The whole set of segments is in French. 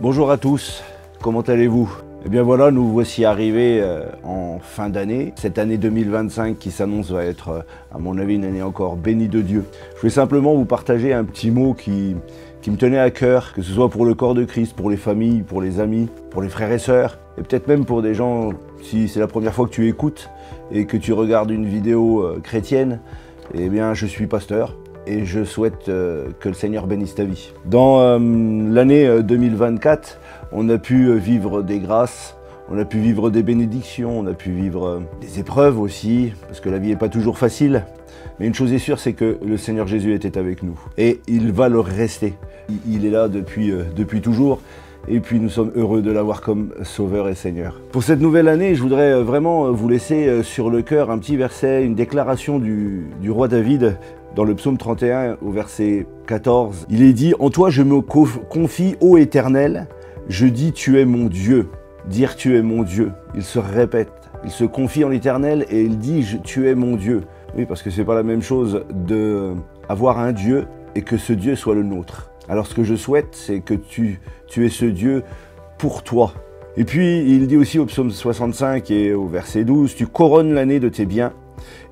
Bonjour à tous, comment allez-vous? Eh bien voilà, nous voici arrivés en fin d'année. Cette année 2025 qui s'annonce va être, à mon avis, une année encore bénie de Dieu. Je voulais simplement vous partager un petit mot qui me tenait à cœur, que ce soit pour le corps de Christ, pour les familles, pour les amis, pour les frères et sœurs, et peut-être même pour des gens, si c'est la première fois que tu écoutes et que tu regardes une vidéo chrétienne, eh bien je suis pasteur. Et je souhaite que le Seigneur bénisse ta vie. Dans l'année 2024, on a pu vivre des grâces, on a pu vivre des bénédictions, on a pu vivre des épreuves aussi, parce que la vie n'est pas toujours facile. Mais une chose est sûre, c'est que le Seigneur Jésus était avec nous. Et il va le rester. Il est là depuis toujours. Et puis nous sommes heureux de l'avoir comme Sauveur et Seigneur. Pour cette nouvelle année, je voudrais vraiment vous laisser sur le cœur un petit verset, une déclaration du roi David dans le psaume 31 au verset 14. Il est dit « En toi je me confie, ô Éternel, je dis tu es mon Dieu ». Dire tu es mon Dieu, il se répète, il se confie en l'Éternel et il dit tu es mon Dieu. Oui, parce que c'est pas la même chose d'avoir un Dieu et que ce Dieu soit le nôtre. Alors ce que je souhaite, c'est que tu es ce Dieu pour toi. Et puis il dit aussi au psaume 65 et au verset 12, « Tu couronnes l'année de tes biens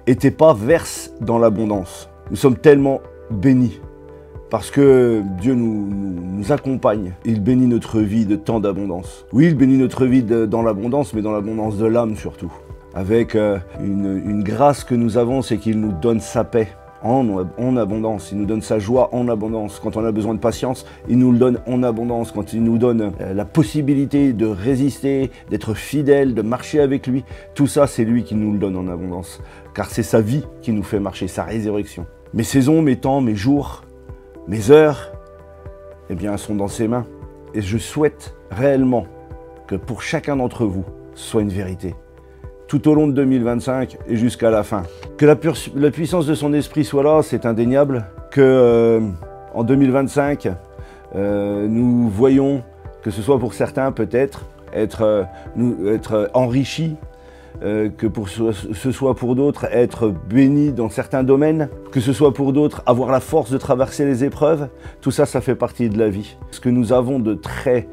et tes pas versent dans l'abondance. » Nous sommes tellement bénis parce que Dieu nous accompagne. Il bénit notre vie de tant d'abondance. Oui, il bénit notre vie dans l'abondance, mais dans l'abondance de l'âme surtout. Avec une grâce que nous avons, c'est qu'il nous donne sa paix en abondance. Il nous donne sa joie en abondance. Quand on a besoin de patience, il nous le donne en abondance. Quand il nous donne la possibilité de résister, d'être fidèle, de marcher avec lui, tout ça, c'est lui qui nous le donne en abondance. Car c'est sa vie qui nous fait marcher, sa résurrection. Mes saisons, mes temps, mes jours, mes heures, eh bien, sont dans ses mains. Et je souhaite réellement que pour chacun d'entre vous, ce soit une vérité. Tout au long de 2025 et jusqu'à la fin. Que la puissance de son esprit soit là, c'est indéniable. Que en 2025, nous voyons, que ce soit pour certains peut-être, être enrichis, que ce soit pour d'autres être bénis dans certains domaines, que ce soit pour d'autres avoir la force de traverser les épreuves, tout ça, ça fait partie de la vie. Ce que nous avons de très,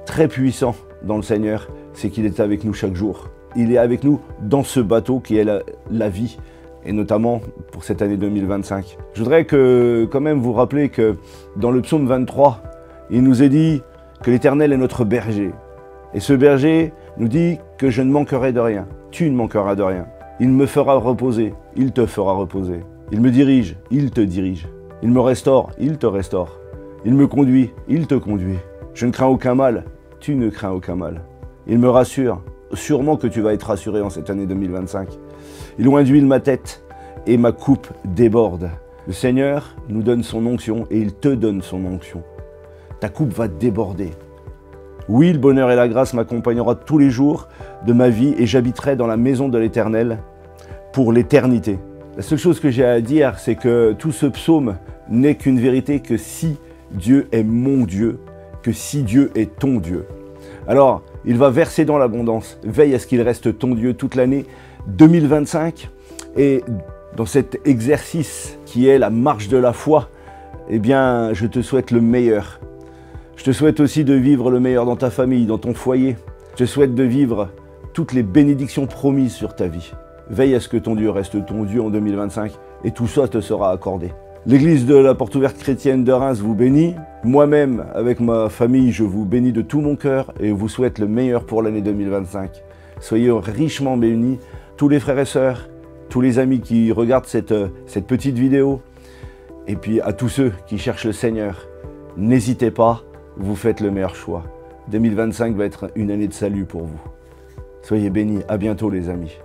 très puissant dans le Seigneur, c'est qu'il est avec nous chaque jour. Il est avec nous dans ce bateau qui est la vie, et notamment pour cette année 2025. Je voudrais quand même vous rappeler que dans le psaume 23, il nous est dit que l'Éternel est notre berger. Et ce berger nous dit que je ne manquerai de rien. Tu ne manqueras de rien. Il me fera reposer, il te fera reposer. Il me dirige, il te dirige. Il me restaure, il te restaure. Il me conduit, il te conduit. Je ne crains aucun mal, tu ne crains aucun mal. Il me rassure, sûrement que tu vas être rassuré en cette année 2025. Il oint d'huile ma tête et ma coupe déborde. Le Seigneur nous donne son onction et il te donne son onction. Ta coupe va déborder. Oui, le bonheur et la grâce m'accompagnera tous les jours de ma vie et j'habiterai dans la maison de l'Éternel pour l'éternité. La seule chose que j'ai à dire, c'est que tout ce psaume n'est qu'une vérité que si Dieu est mon Dieu, que si Dieu est ton Dieu. Alors, il va verser dans l'abondance. Veille à ce qu'il reste ton Dieu toute l'année 2025. Et dans cet exercice qui est la marche de la foi, eh bien, je te souhaite le meilleur. Je te souhaite aussi de vivre le meilleur dans ta famille, dans ton foyer. Je te souhaite de vivre toutes les bénédictions promises sur ta vie. Veille à ce que ton Dieu reste ton Dieu en 2025 et tout ça te sera accordé. L'église de la Porte Ouverte Chrétienne de Reims vous bénit. Moi-même, avec ma famille, je vous bénis de tout mon cœur et vous souhaite le meilleur pour l'année 2025. Soyez richement bénis, tous les frères et sœurs, tous les amis qui regardent cette petite vidéo. Et puis à tous ceux qui cherchent le Seigneur, n'hésitez pas, vous faites le meilleur choix. 2025 va être une année de salut pour vous. Soyez bénis, à bientôt les amis.